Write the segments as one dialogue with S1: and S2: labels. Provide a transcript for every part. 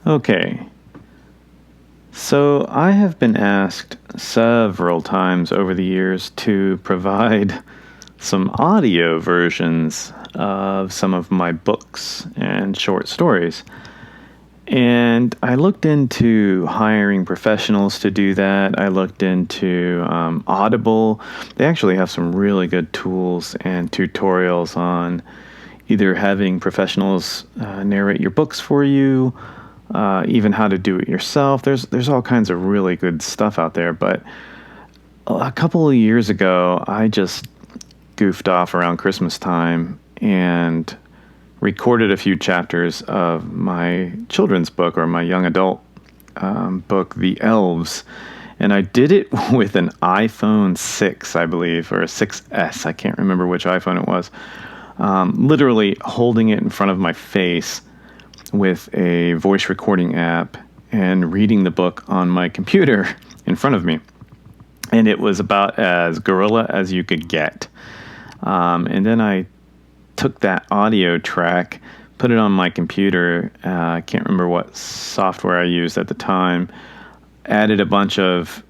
S1: Okay, so I have been asked several times over the years to provide some audio versions of some of my books and short stories. And I looked into hiring professionals to do that. I looked into Audible. They actually have some really good tools and tutorials on either having professionals narrate your books for you, even how to do it yourself. There's all kinds of really good stuff out there. But a couple of years ago, I just goofed off around Christmas time and recorded a few chapters of my children's book, or my young adult book, The Elves. And I did it with an iPhone 6, I believe, or a 6S. I can't remember which iPhone it was. Literally holding it in front of my face with a voice recording app and reading the book on my computer in front of me. And it was about as guerrilla as you could get. And then I took that audio track, put it on my computer. I can't remember what software I used at the time. Added a bunch of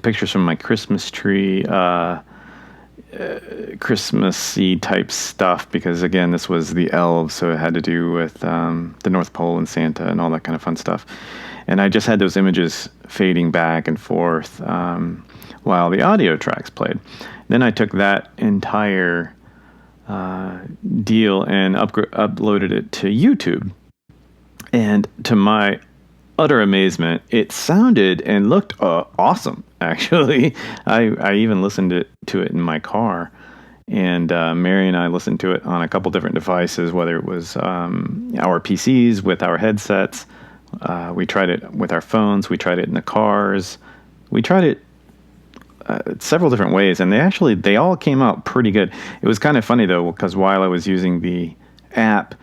S1: pictures from my Christmas tree, Christmassy type stuff, because again, this was the Elves, so it had to do with the North Pole and Santa and all that kind of fun stuff. And I just had those images fading back and forth while the audio tracks played. Then I took that entire deal and uploaded it to YouTube. And to my utter amazement, it sounded and looked awesome, actually. I even listened to it in my car. And Mary and I listened to it on a couple different devices, whether it was our PCs with our headsets. We tried it with our phones. We tried it in the cars. We tried it several different ways, and they all came out pretty good. It was kind of funny though, because while I was using the app,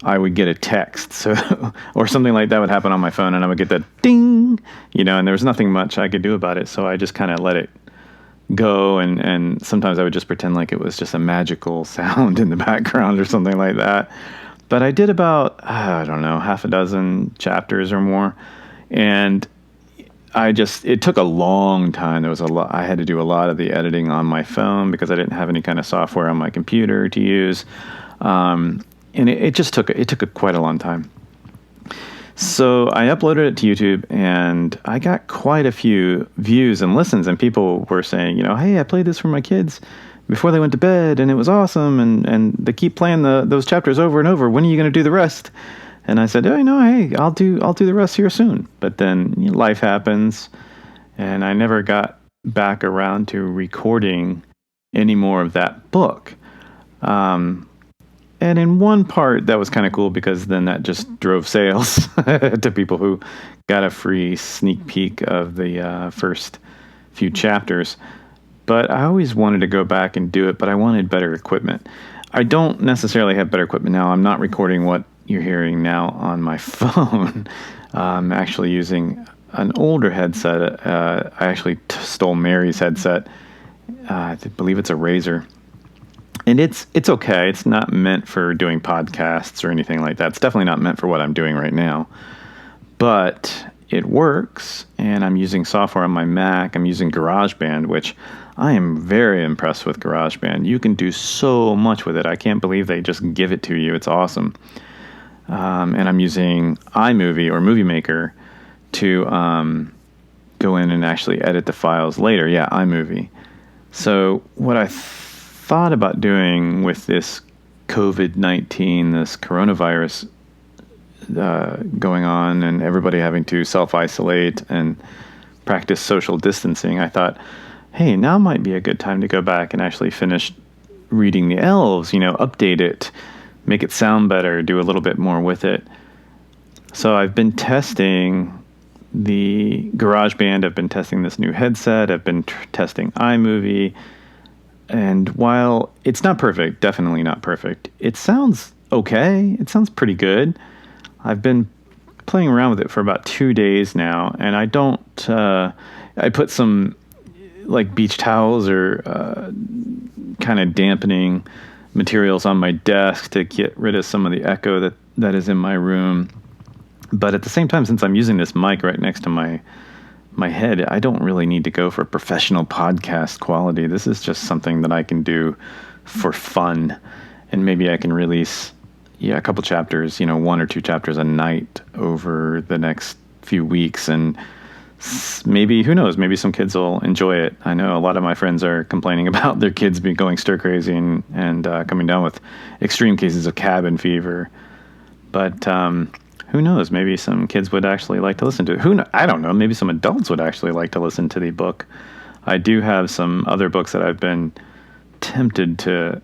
S1: I would get a text, so or something like that would happen on my phone, and I would get that ding, and there was nothing much I could do about it, so I just kind of let it go, and sometimes I would just pretend like it was just a magical sound in the background or something like that. But I did about, I don't know, half a dozen chapters or more, and it took a long time. There was a lot. I had to do a lot of the editing on my phone because I didn't have any kind of software on my computer to use. And it took quite a long time. So I uploaded it to YouTube, and I got quite a few views and listens, and people were saying, hey, I played this for my kids before they went to bed, and it was awesome, and they keep playing those chapters over and over. When are you going to do the rest? And I said, hey, I'll do the rest here soon. But then life happens, and I never got back around to recording any more of that book. And in one part, that was kind of cool, because then that just drove sales to people who got a free sneak peek of the first few chapters. But I always wanted to go back and do it, but I wanted better equipment. I don't necessarily have better equipment now. I'm not recording what you're hearing now on my phone. I'm actually using an older headset. I actually stole Mary's headset. I believe it's a Razer. And it's okay. It's not meant for doing podcasts or anything like that. It's definitely not meant for what I'm doing right now. But it works, and I'm using software on my Mac. I'm using GarageBand, which I am very impressed with GarageBand. You can do so much with it. I can't believe they just give it to you. It's awesome. And I'm using iMovie or Movie Maker to go in and actually edit the files later. Yeah, iMovie. So what I thought about doing with this COVID-19, this coronavirus going on, and everybody having to self-isolate and practice social distancing, I thought, hey, now might be a good time to go back and actually finish reading The Elves, update it, make it sound better, do a little bit more with it. So I've been testing the GarageBand, I've been testing this new headset, I've been testing iMovie, and while it's not perfect, definitely not perfect, it sounds okay, it sounds pretty good. I've been playing around with it for about 2 days now, and I put some like beach towels or kind of dampening materials on my desk to get rid of some of the echo that is in my room. But at the same time, since I'm using this mic right next to my head, I don't really need to go for professional podcast quality. This is just something that I can do for fun, and maybe I can release a couple chapters, 1 or 2 chapters a night over the next few weeks, and maybe, who knows, maybe some kids will enjoy it. I know a lot of my friends are complaining about their kids being going stir crazy and coming down with extreme cases of cabin fever, but who knows? Maybe some kids would actually like to listen to it. I don't know. Maybe some adults would actually like to listen to the book. I do have some other books that I've been tempted to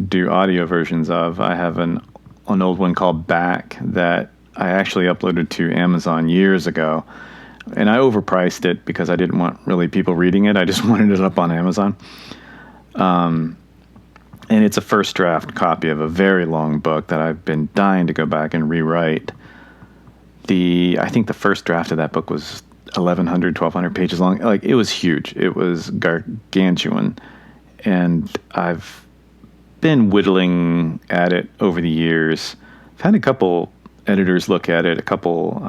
S1: do audio versions of. I have an old one called Back that I actually uploaded to Amazon years ago. And I overpriced it because I didn't want really people reading it. I just wanted it up on Amazon. And it's a first draft copy of a very long book that I've been dying to go back and rewrite. I think the first draft of that book was 1,1200 pages long. Like, it was huge. It was gargantuan. And I've been whittling at it over the years. I've had a couple editors look at it, a couple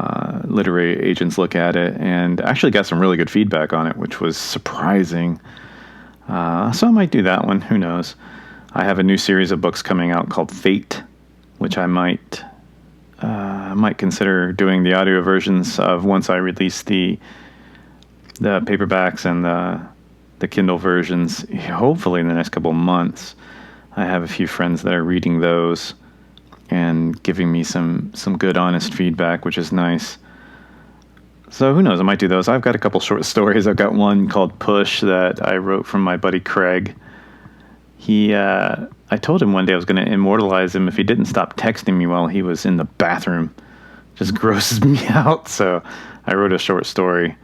S1: literary agents look at it, and actually got some really good feedback on it, which was surprising. So I might do that one. Who knows? I have a new series of books coming out called Fate, which I might consider doing the audio versions of once I release the paperbacks and the Kindle versions, hopefully in the next couple months. I have a few friends that are reading those and giving me some good, honest feedback, which is nice. So who knows? I might do those. I've got a couple short stories. I've got one called Push that I wrote from my buddy Craig. I told him one day I was going to immortalize him if he didn't stop texting me while he was in the bathroom. Just grosses me out. So I wrote a short story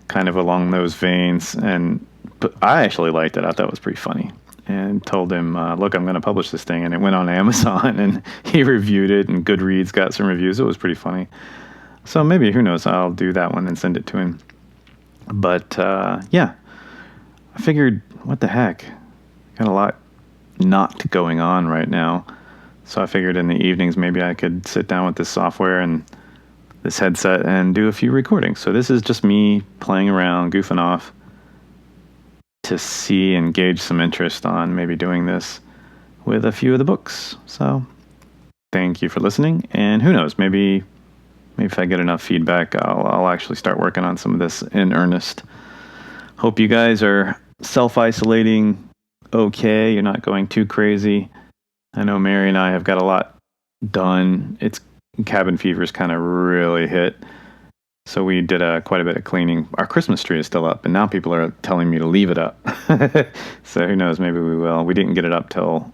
S1: kind of along those veins, but I actually liked it. I thought it was pretty funny, and told him, look, I'm going to publish this thing. And it went on Amazon, and he reviewed it, and Goodreads got some reviews. It was pretty funny. So maybe, who knows, I'll do that one and send it to him. But yeah, I figured, what the heck? Got a lot not going on right now. So I figured in the evenings maybe I could sit down with this software and this headset and do a few recordings. So this is just me playing around, goofing off, to see and gauge some interest on maybe doing this with a few of the books. So thank you for listening, and who knows, maybe if I get enough feedback, I'll actually start working on some of this in earnest. Hope you guys are self-isolating okay. You're not going too crazy. I know Mary and I have got a lot done. Cabin fever's kind of really hit. So we did quite a bit of cleaning. Our Christmas tree is still up, and now people are telling me to leave it up. So who knows, maybe we will. We didn't get it up till,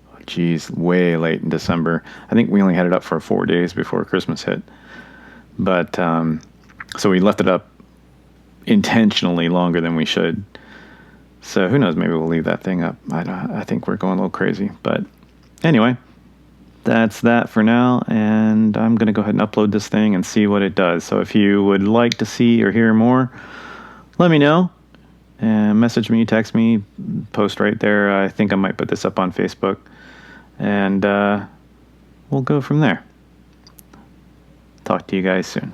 S1: way late in December. I think we only had it up for 4 days before Christmas hit. But, so we left it up intentionally longer than we should. So who knows, maybe we'll leave that thing up. I think we're going a little crazy. But anyway, that's that for now, and I'm going to go ahead and upload this thing and see what it does. So if you would like to see or hear more, let me know. And message me, text me, post right there. I think I might put this up on Facebook, and we'll go from there. Talk to you guys soon.